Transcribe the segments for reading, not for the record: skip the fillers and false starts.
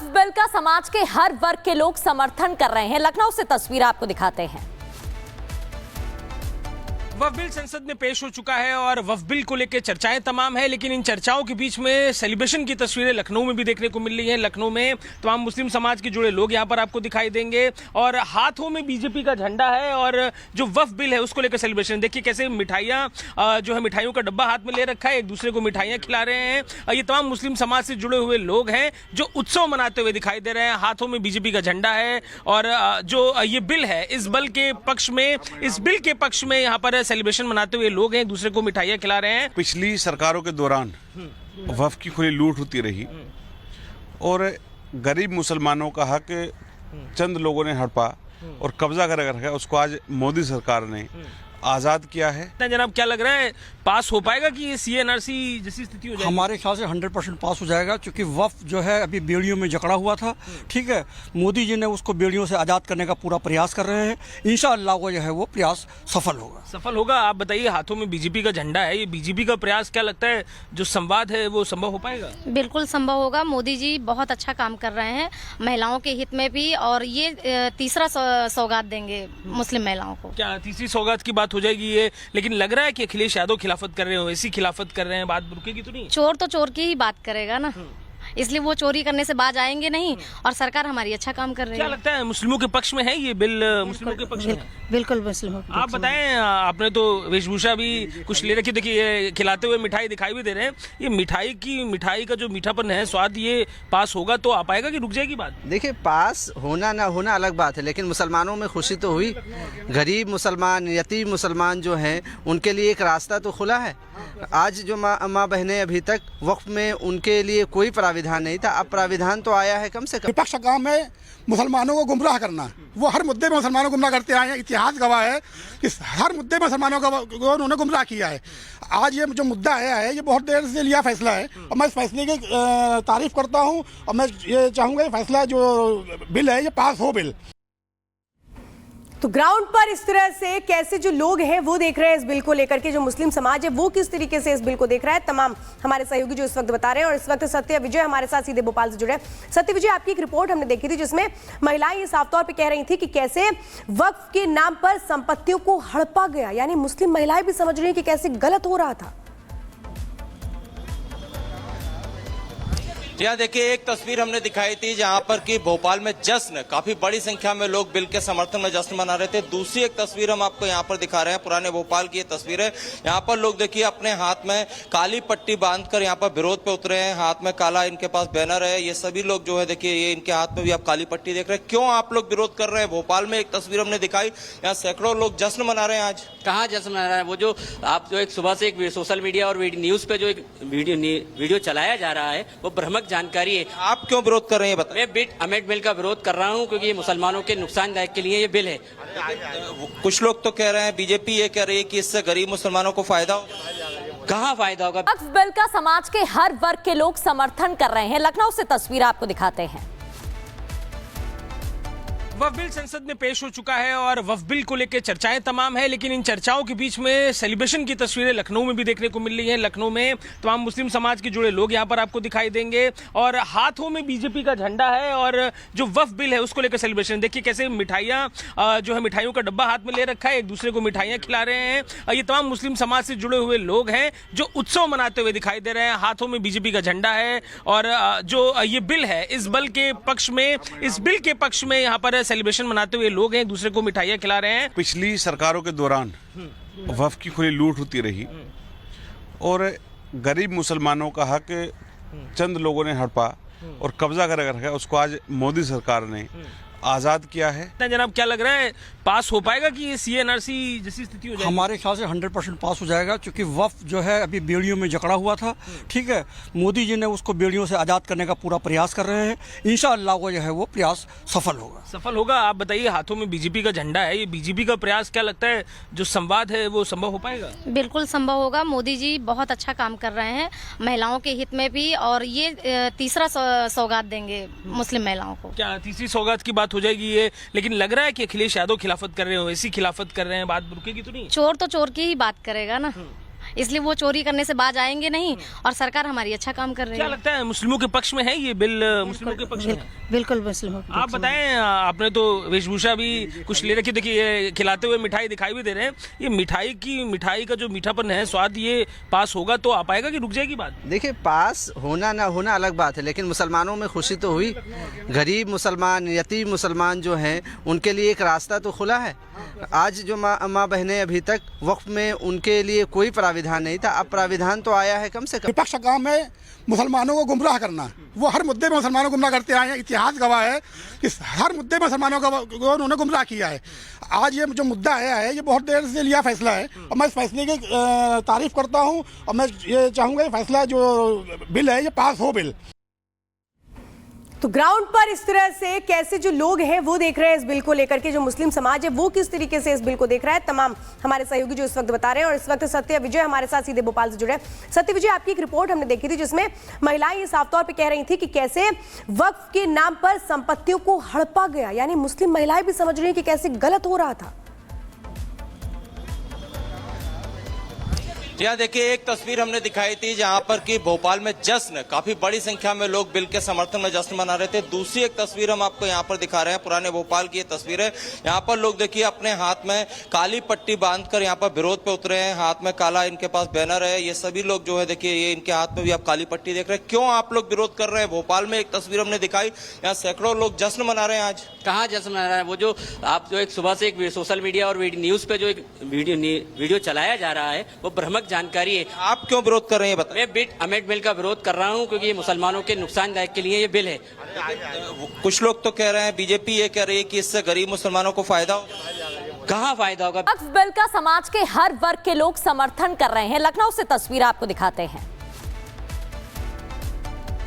वक्फ bill का समाज के हर वर्ग के लोग समर्थन कर रहे हैं। लखनऊ से तस्वीर आपको दिखाते हैं। वक्फ बिल संसद में पेश हो चुका है और वक्फ बिल को लेकर चर्चाएं तमाम है, लेकिन इन चर्चाओं के बीच में सेलिब्रेशन की तस्वीरें लखनऊ में भी देखने को मिल रही हैं। लखनऊ में तमाम मुस्लिम समाज के जुड़े लोग यहां पर आपको दिखाई देंगे और हाथों में बीजेपी का झंडा है और जो वक्फ बिल है उसको लेकर सेलिब्रेशन। देखिए कैसे मिठाइयां जो है, मिठाइयों का डब्बा हाथ में ले रखा है, एक दूसरे को मिठाइयां खिला रहे हैं। ये तमाम मुस्लिम समाज से जुड़े हुए लोग हैं जो उत्सव मनाते हुए दिखाई दे रहे हैं। हाथों में बीजेपी का झंडा है और जो ये बिल है, इस बिल के पक्ष में यहाँ पर सेलिब्रेशन मनाते हुए लोग हैं, एक दूसरे को मिठाइयां खिला रहे हैं। पिछली सरकारों के दौरान वक्फ की खुली लूट होती रही और गरीब मुसलमानों का हक चंद लोगों ने हड़पा और कब्जा कर रखा है। उसको आज मोदी सरकार ने आजाद किया है। जनाब, क्या लग रहा है, पास हो पाएगा कि ये CNRC जैसी स्थिति हो जाएगी? हमारे ख्याल से 100% पास हो जाएगा, क्योंकि वक्फ जो है अभी बेड़ियों में जकड़ा हुआ था। ठीक है, मोदी जी ने उसको बेड़ियों से आज़ाद करने का पूरा प्रयास कर रहे हैं। इंशाअल्लाह वो जो है वो प्रयास सफल होगा। आप बताइए, हाथों में बीजेपी का झंडा है, ये बीजेपी का प्रयास क्या लगता है जो संवाद है वो संभव हो पाएगा? बिल्कुल संभव होगा। मोदी जी बहुत अच्छा काम कर रहे हैं महिलाओं के हित में भी, और ये तीसरा सौगात देंगे मुस्लिम महिलाओं को। क्या तीसरी सौगात की बात हो जाएगी ये? लेकिन लग रहा है कि अखिलेश यादव खिलाफत कर रहे हो, ऐसी खिलाफत कर रहे हैं, बात रुकेगी तो नहीं? चोर तो चोर की ही बात करेगा ना, इसलिए वो चोरी करने से बाज आएंगे नहीं। और सरकार हमारी अच्छा काम कर रही है। क्या लगता है, मुस्लिमों के पक्ष में है ये बिल? मुस्लिमों के पक्ष में? बिल्कुल मुस्लिमों। आप बताएं, आपने तो वेशभूषा भी कुछ ले रखी, देखिए खिलाते हुए मिठाई दिखाई भी दे रहे हैं। ये मिठाई का जो मीठापन है, स्वाद, ये पास होगा तो आ पाएगा कि रुक जाएगी बात? देखिए, पास होना ना होना अलग बात है, लेकिन मुसलमानों में खुशी तो हुई। गरीब मुसलमान, यतीम मुसलमान जो हैं, उनके लिए एक रास्ता तो खुला है। आज जो माँ बहनें अभी तक वक्फ में, उनके लिए कोई प्राविधान नहीं था, अब प्राविधान तो आया है। कम से कम विपक्ष का काम है मुसलमानों को गुमराह करना। वो हर मुद्दे में मुसलमानों को गुमराह करते आए हैं। इतिहास गवाह है कि हर मुद्दे में मुसलमानों को उन्होंने गुमराह किया है। आज ये जो मुद्दा आया है, ये बहुत देर से लिया फैसला है और मैं इस फैसले की तारीफ करता हूँ और मैं ये चाहूँगा ये फैसला जो बिल है ये पास हो बिल। तो ग्राउंड पर इस तरह से कैसे जो लोग हैं वो देख रहे हैं इस बिल को लेकर के, जो मुस्लिम समाज है वो किस तरीके से इस बिल को देख रहा है, तमाम हमारे सहयोगी जो इस वक्त बता रहे हैं। और इस वक्त सत्य विजय हमारे साथ सीधे भोपाल से जुड़े हैं। सत्य विजय, आपकी एक रिपोर्ट हमने देखी थी जिसमें महिलाएं ये साफ तौर पे कह रही थी कि कैसे वक्फ के नाम पर संपत्तियों को हड़पा गया, यानी मुस्लिम महिलाएं भी समझ रही हैं कि कैसे गलत हो रहा था। यहाँ देखिए, एक तस्वीर हमने दिखाई थी जहाँ पर कि भोपाल में जश्न, काफी बड़ी संख्या में लोग बिल के समर्थन में जश्न मना रहे थे। दूसरी एक तस्वीर हम आपको यहाँ पर दिखा रहे हैं, पुराने भोपाल की ये तस्वीर है। यहाँ पर लोग देखिए अपने हाथ में काली पट्टी बांधकर यहाँ पर विरोध पे उतरे हैं। हाथ में काला इनके पास बैनर है। ये सभी लोग जो है, देखिए ये इनके हाथ में भी आप काली पट्टी देख रहे हैं। क्यों आप लोग विरोध कर रहे हैं? भोपाल में एक तस्वीर हमने दिखाई, यहाँ सैकड़ों लोग जश्न मना रहे हैं। आज कहाँ जश्न मना रहे हैं? वो जो आप जो एक सुबह से एक सोशल मीडिया और न्यूज पे जो एक वीडियो चलाया जा रहा है, वो भ्रामक जानकारी है। आप क्यों विरोध कर रहे हैं बताइए? मैं अमेंडमेंट बिल का विरोध कर रहा हूं क्योंकि ये मुसलमानों के नुकसानदायक के लिए ये बिल है। कुछ लोग तो कह रहे हैं, बीजेपी ये कह रही है कि इससे गरीब मुसलमानों को फायदा होगा। कहाँ फायदा होगा? वक्फ बिल का समाज के हर वर्ग के लोग समर्थन कर रहे हैं। लखनऊ से तस्वीर आपको दिखाते हैं। वक्फ बिल संसद में पेश हो चुका है और वक्फ बिल को लेकर चर्चाएं तमाम है, लेकिन इन चर्चाओं के बीच में सेलिब्रेशन की तस्वीरें लखनऊ में भी देखने को मिल रही हैं। लखनऊ में तमाम मुस्लिम समाज के जुड़े लोग यहां पर आपको दिखाई देंगे और हाथों में बीजेपी का झंडा है और जो वक्फ बिल है उसको लेकर सेलिब्रेशन। देखिए कैसे मिठाइयां जो है, मिठाइयों का डब्बा हाथ में ले रखा है, एक दूसरे को मिठाइयां खिला रहे हैं। ये तमाम मुस्लिम समाज से जुड़े हुए लोग हैं जो उत्सव मनाते हुए दिखाई दे रहे हैं। हाथों में बीजेपी का झंडा है और जो ये बिल है, इस बिल के पक्ष में यहाँ पर सेलिब्रेशन मनाते हुए लोग हैं, एक दूसरे को मिठाइयां खिला रहे हैं। पिछली सरकारों के दौरान वक्फ की खुली लूट होती रही और गरीब मुसलमानों का हक चंद लोगों ने हड़पा और कब्जा कर रखा है। उसको आज मोदी सरकार ने आजाद किया है। जनाब, क्या लग रहा है, पास हो पाएगा कि ये CNRC जैसी स्थिति हो जाएगी? हमारे ख्याल से 100% पास हो जाएगा, क्योंकि वक्फ जो है अभी बेड़ियों में जकड़ा हुआ था। ठीक है, मोदी जी ने उसको बेड़ियों से आज़ाद करने का पूरा प्रयास कर रहे हैं। इंशाअल्लाह वो जो है वो प्रयास सफल होगा। आप बताइए, हाथों में बीजेपी का झंडा है, ये बीजेपी का प्रयास क्या लगता है जो संवाद है वो संभव हो पाएगा? बिल्कुल संभव होगा। मोदी जी बहुत अच्छा काम कर रहे हैं महिलाओं के हित में भी, और ये तीसरा सौगात देंगे मुस्लिम महिलाओं को। क्या तीसरी सौगात की बात हो जाएगी ये? लेकिन लग रहा है कि अखिलेश यादव खिलाफत कर रहे हो, ऐसी खिलाफत कर रहे हैं, बात रुकेगी तो नहीं? चोर तो चोर की ही बात करेगा ना, इसलिए वो चोरी करने से बाज आएंगे नहीं और सरकार हमारी अच्छा काम कर रही क्या है। लगता है मुस्लिमों के पक्ष में है ये बिल? मुस्लिमों के पक्ष में है? बिल्कुल मुस्लिमों के आप बताएं, आपने तो वेशभूषा भी कुछ ले रखी, देखिए ये खिलाते हुए मिठाई दिखाई भी दे रहे हैं। ये मिठाई का जो मीठापन है, स्वाद, ये पास होगा तो आ पाएगा कि रुक जाएगी बात? देखिए, पास होना ना होना अलग बात है, लेकिन मुसलमानों में खुशी तो हुई। गरीब मुसलमान, यतीम मुसलमान जो हैं, उनके लिए एक रास्ता तो खुला है। आज जो माँ बहनें अभी तक वक्फ में, उनके लिए कोई प्राविधान नहीं था, अब प्राविधान तो आया है। कम से कम विपक्ष का काम है मुसलमानों को गुमराह करना। वो हर मुद्दे में मुसलमानों को गुमराह करते आए हैं। इतिहास गवाह है कि हर मुद्दे में मुसलमानों को उन्होंने गुमराह किया है। आज ये जो मुद्दा आया है, ये बहुत देर से लिया फैसला है और मैं इस फैसले की तारीफ करता हूँ और मैं ये चाहूँगा ये फैसला जो बिल है ये पास हो बिल। तो ग्राउंड पर इस तरह से कैसे जो लोग हैं वो देख रहे हैं इस बिल को लेकर के, जो मुस्लिम समाज है वो किस तरीके से इस बिल को देख रहा है, तमाम हमारे सहयोगी जो इस वक्त बता रहे हैं। और इस वक्त सत्य विजय हमारे साथ सीधे भोपाल से जुड़े हैं। सत्य विजय, आपकी एक रिपोर्ट हमने देखी थी जिसमें महिलाएं ये साफ तौर पे कह रही थी कि कैसे वक्फ के नाम पर संपत्तियों को हड़पा गया, यानी मुस्लिम महिलाएं भी समझ रही हैं कि कैसे गलत हो रहा था। यहाँ देखिए, एक तस्वीर हमने दिखाई थी जहां पर कि भोपाल में जश्न, काफी बड़ी संख्या में लोग बिल के समर्थन में जश्न मना रहे थे। दूसरी एक तस्वीर हम आपको यहाँ पर दिखा रहे हैं, पुराने भोपाल की ये तस्वीर है। यहाँ पर लोग देखिए अपने हाथ में काली पट्टी बांधकर यहाँ पर विरोध पे उतरे हैं। हाथ में काला इनके पास बैनर है। ये सभी लोग जो है देखिए, ये इनके हाथ में भी आप काली पट्टी देख रहे हैं। क्यों आप लोग विरोध कर रहे हैं? भोपाल में एक तस्वीर हमने दिखाई, यहाँ सैकड़ों लोग जश्न मना रहे हैं। आज कहाँ जश्न मना रहा है? वो जो आप जो एक सुबह से एक सोशल मीडिया और न्यूज पे जो एक वीडियो चलाया जा रहा है, वो भ्रामक जानकारी है। आप क्यों विरोध कर रहे हैं बताइए? मैं बिट अमेंडमेंट बिल का विरोध कर रहा हूं क्योंकि ये मुसलमानों के नुकसानदायक के लिए ये बिल है। कुछ लोग तो कह रहे हैं, बीजेपी ये कह रही है कि इससे गरीब मुसलमानों को फायदा होगा। कहाँ फायदा होगा? वक्फ बिल का समाज के हर वर्ग के लोग समर्थन कर रहे हैं। लखनऊ से तस्वीर आपको दिखाते हैं।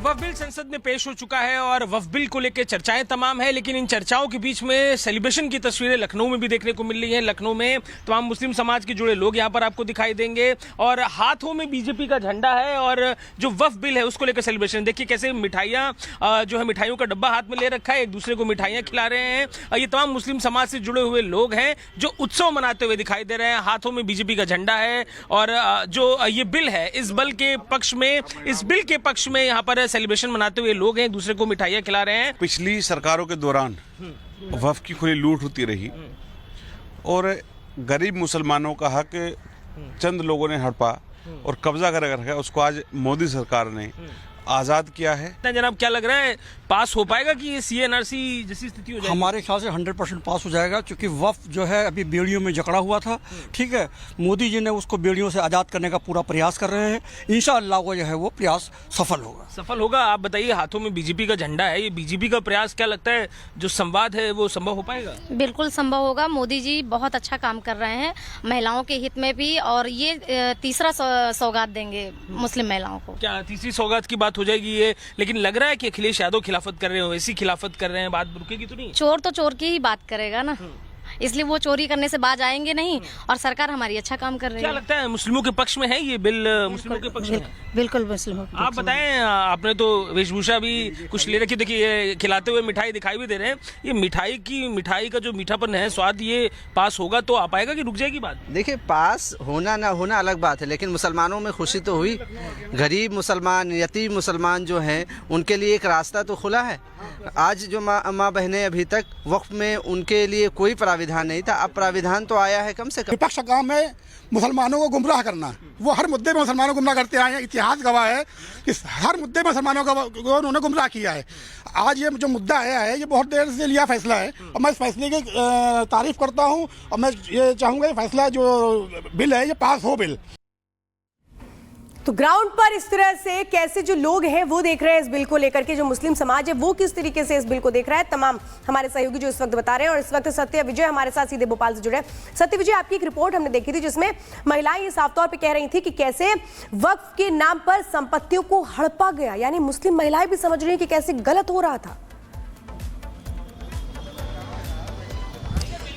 वक्फ बिल संसद में पेश हो चुका है और वक्फ बिल को लेकर चर्चाएं तमाम है, लेकिन इन चर्चाओं के बीच में सेलिब्रेशन की तस्वीरें लखनऊ में भी देखने को मिल रही हैं। लखनऊ में तमाम मुस्लिम समाज के जुड़े लोग यहाँ पर आपको दिखाई देंगे और हाथों में बीजेपी का झंडा है और जो वक्फ बिल है उसको लेकर सेलिब्रेशन। देखिए कैसे मिठाइयाँ जो है, मिठाइयों का डब्बा हाथ में ले रखा है, एक दूसरे को मिठाइयाँ खिला रहे हैं। ये तमाम मुस्लिम समाज से जुड़े हुए लोग हैं जो उत्सव मनाते हुए दिखाई दे रहे हैं। हाथों में बीजेपी का झंडा है और जो ये बिल है, इस बिल के पक्ष में यहाँ पर सेलिब्रेशन मनाते हुए लोग हैं, एक दूसरे को मिठाइयाँ खिला रहे हैं। पिछली सरकारों के दौरान वक्फ की खुली लूट होती रही और गरीब मुसलमानों का हक चंद लोगों ने हड़पा और कब्जा कर रखा है। उसको आज मोदी सरकार ने आज़ाद किया है। जनाब, क्या लग रहा है, पास हो पाएगा कि ये CNRC जैसी स्थिति हो जाएगी? हमारे ख्याल से 100% पास हो जाएगा, क्योंकि वक्फ जो है अभी बेड़ियों में जकड़ा हुआ था। ठीक है, मोदी जी ने उसको बेड़ियों से आज़ाद करने का पूरा प्रयास कर रहे हैं। इंशाअल्लाह वो जो है वो प्रयास सफल होगा। आप बताइए, हाथों में बीजेपी का झंडा है, ये बीजेपी का प्रयास क्या लगता है जो संवाद है वो संभव हो पाएगा? बिल्कुल संभव होगा। मोदी जी बहुत अच्छा काम कर रहे हैं महिलाओं के हित में भी, और ये तीसरा सौगात देंगे मुस्लिम महिलाओं को। क्या तीसरी सौगात की बात हो जाएगी ये? लेकिन लग रहा है कि अखिलेश यादव खिलाफत कर रहे हो, ऐसी खिलाफत कर रहे हैं, बात रुकेगी तो नहीं? चोर तो चोर की ही बात करेगा ना, इसलिए वो चोरी करने से बाज आएंगे नहीं और सरकार हमारी अच्छा काम कर रही है। क्या लगता है मुस्लिमों के पक्ष में है ये बिल? मुस्लिमों के पक्ष में? बिल्कुल मुस्लिमों। आप बताएं, आपने तो वेशभूषा भी कुछ ले रखी, देखिए ये खिलाते हुए मिठाई दिखाई भी दे रहे हैं। ये मिठाई का जो मीठापन है, स्वाद, ये पास होगा तो आ पाएगा कि रुक जाएगी बात? देखिए, पास होना ना होना अलग बात है, लेकिन मुसलमानों में खुशी तो हुई। गरीब मुसलमान, यतीम मुसलमान जो हैं, उनके लिए एक रास्ता तो खुला है। आज जो माँ बहनें अभी तक वक्फ में, उनके लिए कोई प्राविधान नहीं था, अब प्राविधान तो आया है। कम से कम विपक्ष का काम है मुसलमानों को गुमराह करना। वो हर मुद्दे में मुसलमानों को गुमराह करते आए हैं। इतिहास गवाह है कि हर मुद्दे में मुसलमानों को उन्होंने गुमराह किया है। आज ये जो मुद्दा आया है, ये बहुत देर से लिया फैसला है और मैं इस फैसले की तारीफ करता हूँ और मैं ये चाहूँगा ये फैसला जो बिल है ये पास हो बिल। तो ग्राउंड पर इस तरह से कैसे जो लोग हैं वो देख रहे हैं इस बिल को लेकर के, जो मुस्लिम समाज है वो किस तरीके से इस बिल को देख रहा है, तमाम हमारे सहयोगी जो इस वक्त बता रहे हैं। और इस वक्त सत्य विजय हमारे साथ सीधे भोपाल से जुड़े हैं। सत्य विजय, आपकी एक रिपोर्ट हमने देखी थी जिसमें महिलाएं ये साफ तौर पे कह रही थी कि कैसे वक्फ के नाम पर संपत्तियों को हड़पा गया, यानी मुस्लिम महिलाएं भी समझ रही हैं कि कैसे गलत हो रहा था।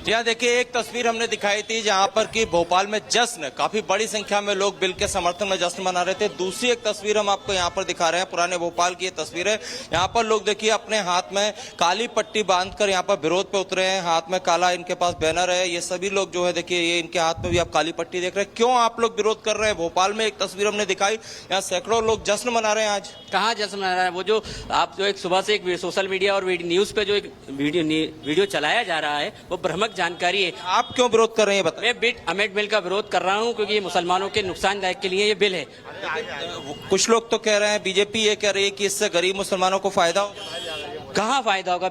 यहाँ देखिए एक तस्वीर हमने दिखाई थी जहां पर कि भोपाल में जश्न, काफी बड़ी संख्या में लोग बिल के समर्थन में जश्न मना रहे थे। दूसरी एक तस्वीर हम आपको यहाँ पर दिखा रहे हैं, पुराने भोपाल की ये तस्वीर है। यहाँ पर लोग देखिए अपने हाथ में काली पट्टी बांधकर यहाँ पर विरोध पे उतरे हैं, हाथ में काला इनके पास बैनर है। ये सभी लोग जो है देखिए ये इनके हाथ में भी आप काली पट्टी देख रहे हैं। क्यों आप लोग विरोध कर रहे हैं? भोपाल में एक तस्वीर हमने दिखाई, यहाँ सैकड़ों लोग जश्न मना रहे हैं। आज कहाँ जश्न मना रहा है? वो जो आप जो एक सुबह से एक सोशल मीडिया और न्यूज पे जो एक वीडियो चलाया जा रहा है वो भ्रामक जानकारी है। आप क्यों विरोध कर रहे हैं बताइए? मैं बिट अमेंडमेंट बिल का विरोध कर रहा हूँ क्योंकि ये मुसलमानों के नुकसानदायक के लिए ये बिल है। कुछ लोग तो कह रहे हैं, बीजेपी ये कह रही है कि इससे गरीब मुसलमानों को फायदा होगा। कहाँ फायदा होगा?